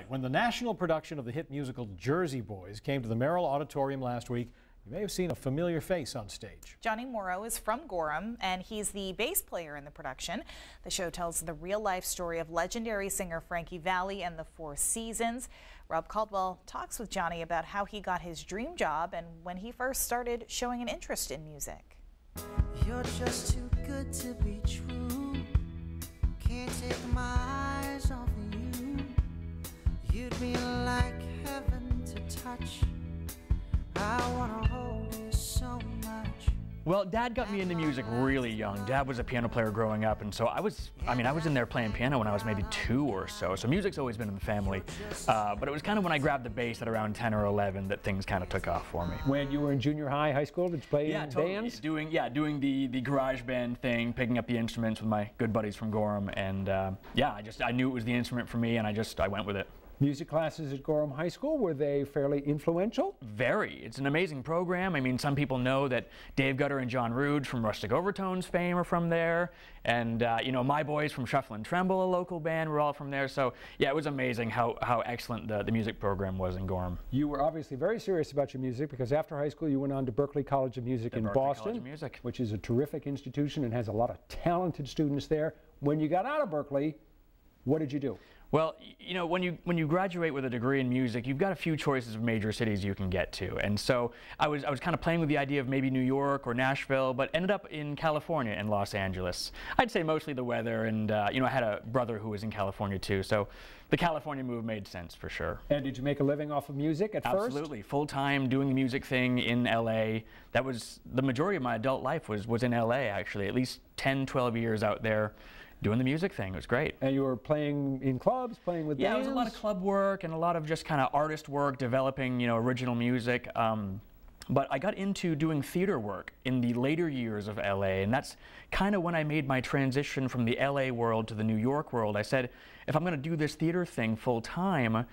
When the national production of the hit musical Jersey Boys came to the Merrill Auditorium last week, you may have seen a familiar face on stage. Jonny Morrow is from Gorham, and he's the bass player in the production. The show tells the real-life story of legendary singer Frankie Valli and the Four Seasons. Rob Caldwell talks with Jonny about how he got his dream job and when he first started showing an interest in music. You're just too good to be true. Can't take my eyes off of you. You'd be like heaven to touch. I wanna hold you so much. Well, Dad got me into music really young. Dad was a piano player growing up, and so I was in there playing piano when I was maybe 2 or so. So music's always been in the family. But it was kind of when I grabbed the bass at around 10 or 11 that things kind of took off for me. When you were in junior high, high school, did you play in bands? Doing the garage band thing, picking up the instruments with my good buddies from Gorham, and I knew it was the instrument for me, and I went with it. Music classes at Gorham High School, were they fairly influential? Very. It's an amazing program. I mean, some people know that Dave Gutter and John Rude from Rustic Overtones fame are from there. And, you know, my boys from Shuffle and Tremble, a local band, were all from there. So, yeah, it was amazing how excellent the music program was in Gorham. You were obviously very serious about your music because after high school you went on to Berklee College of Music in Boston, which is a terrific institution and has a lot of talented students there. When you got out of Berklee, what did you do? Well, you know, when you graduate with a degree in music, you've got a few choices of major cities you can get to. And so I was kind of playing with the idea of maybe New York or Nashville, but ended up in California and Los Angeles. I'd say mostly the weather, and you know, I had a brother who was in California too, so the California move made sense for sure. And did you make a living off of music at first? Absolutely, full-time doing the music thing in LA. That was the majority of my adult life was in LA actually, at least 10, 12 years out there doing the music thing. It was great. And you were playing in clubs, playing with bands? Yeah, it was a lot of club work and a lot of just kind of artist work, developing, you know, original music. But I got into doing theater work in the later years of LA, and that's kind of when I made my transition from the LA world to the New York world. I said, if I'm going to do this theater thing full time,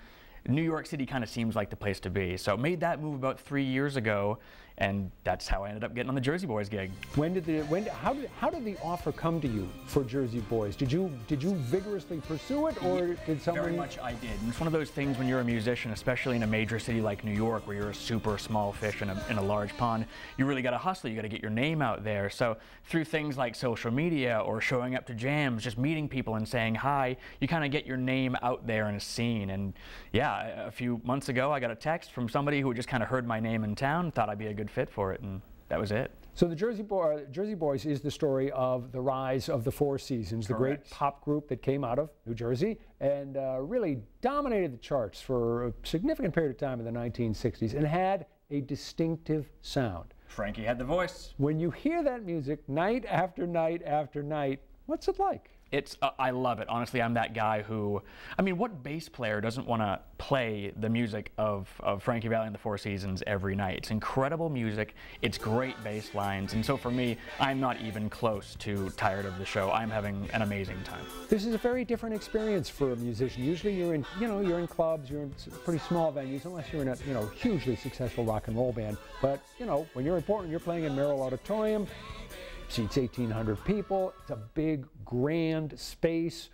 New York City kind of seems like the place to be. So I made that move about 3 years ago, and that's how I ended up getting on the Jersey Boys gig. How did the offer come to you for Jersey Boys? Did you vigorously pursue it, or did someone? Very much I did. And it's one of those things when you're a musician, especially in a major city like New York, where you're a super small fish in a large pond, you really got to hustle. You got to get your name out there. So through things like social media or showing up to jams, just meeting people and saying hi, you kind of get your name out there in a scene. And yeah, a few months ago, I got a text from somebody who had just kind of heard my name in town, thought I'd be a good fit for it, and that was it. So the Jersey Boys is the story of the rise of the Four Seasons, the great pop group that came out of New Jersey and really dominated the charts for a significant period of time in the 1960s and had a distinctive sound. Frankie had the voice. When you hear that music night after night after night, what's it like? I love it. Honestly, I'm that guy who, I mean, what bass player doesn't want to play the music of Frankie Valli and the Four Seasons every night? It's incredible music. It's great bass lines. And so for me, I'm not even close to tired of the show. I'm having an amazing time. This is a very different experience for a musician. Usually you're in clubs, you're in pretty small venues, unless you're in a, hugely successful rock and roll band. But, when you're in Portland, you're playing in Merrill Auditorium. Seats 1,800 people. It's a big, grand space.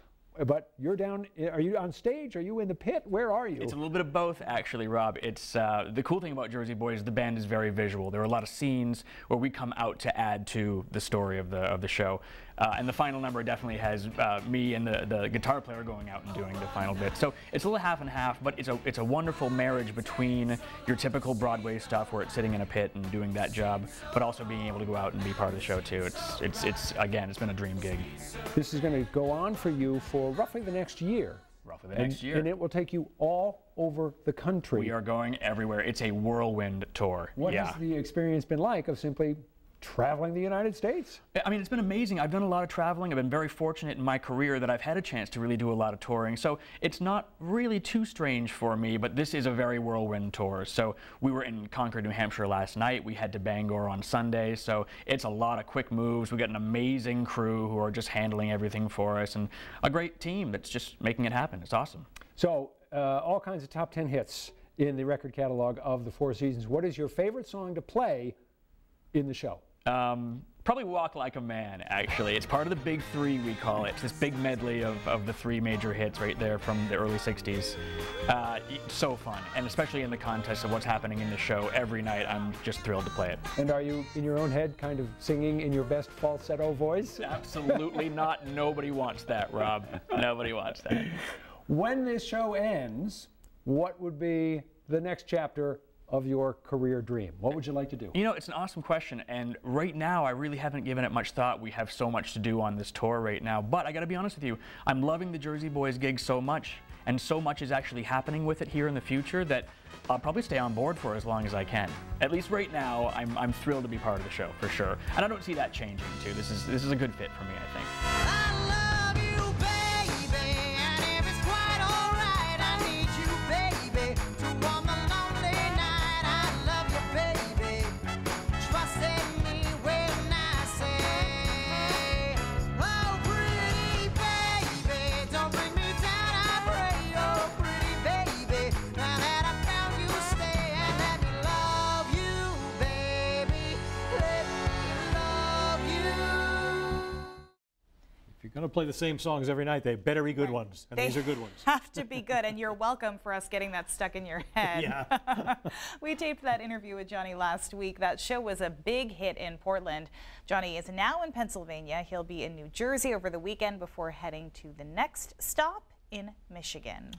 But you're down, are you on stage? Are you in the pit? Where are you? It's a little bit of both, actually, Rob. It's the cool thing about Jersey Boys, the band is very visual. There are a lot of scenes where we come out to add to the story of the show. And the final number definitely has me and the guitar player going out and doing the final bit. So it's a little half and half, but it's a wonderful marriage between your typical Broadway stuff where it's sitting in a pit and doing that job, but also being able to go out and be part of the show too. Again, it's been a dream gig. This is going to go on for you for roughly the next year. Roughly the next year. And it will take you all over the country. We are going everywhere. It's a whirlwind tour. What has the experience been like of simply traveling the United States? I mean, it's been amazing. I've done a lot of traveling. I've been very fortunate in my career that I've had a chance to really do a lot of touring. So it's not really too strange for me, but this is a very whirlwind tour. So we were in Concord, New Hampshire last night. We head to Bangor on Sunday. So it's a lot of quick moves. We got an amazing crew who are just handling everything for us and a great team that's just making it happen. It's awesome. So all kinds of top 10 hits in the record catalog of the Four Seasons. What is your favorite song to play in the show? Probably Walk Like a Man, actually. It's part of the big three, we call it. It's this big medley of the three major hits right there from the early 60s. So fun, and especially in the context of what's happening in the show every night, I'm just thrilled to play it. And are you, in your own head, kind of singing in your best falsetto voice? Absolutely not. Nobody wants that, Rob. Nobody wants that. When this show ends, what would be the next chapter of your career dream? What would you like to do? You know, it's an awesome question, and right now I really haven't given it much thought. We have so much to do on this tour right now, but I gotta be honest with you, I'm loving the Jersey Boys gig so much, and so much is actually happening with it here in the future that I'll probably stay on board for as long as I can. At least right now, I'm thrilled to be part of the show, for sure. And I don't see that changing, too. This is a good fit for me, I think. If you're going to play the same songs every night, they better be good ones, and these are good ones. Have to be good, and you're welcome for us getting that stuck in your head. Yeah. We taped that interview with Jonny last week. That show was a big hit in Portland. Jonny is now in Pennsylvania. He'll be in New Jersey over the weekend before heading to the next stop in Michigan.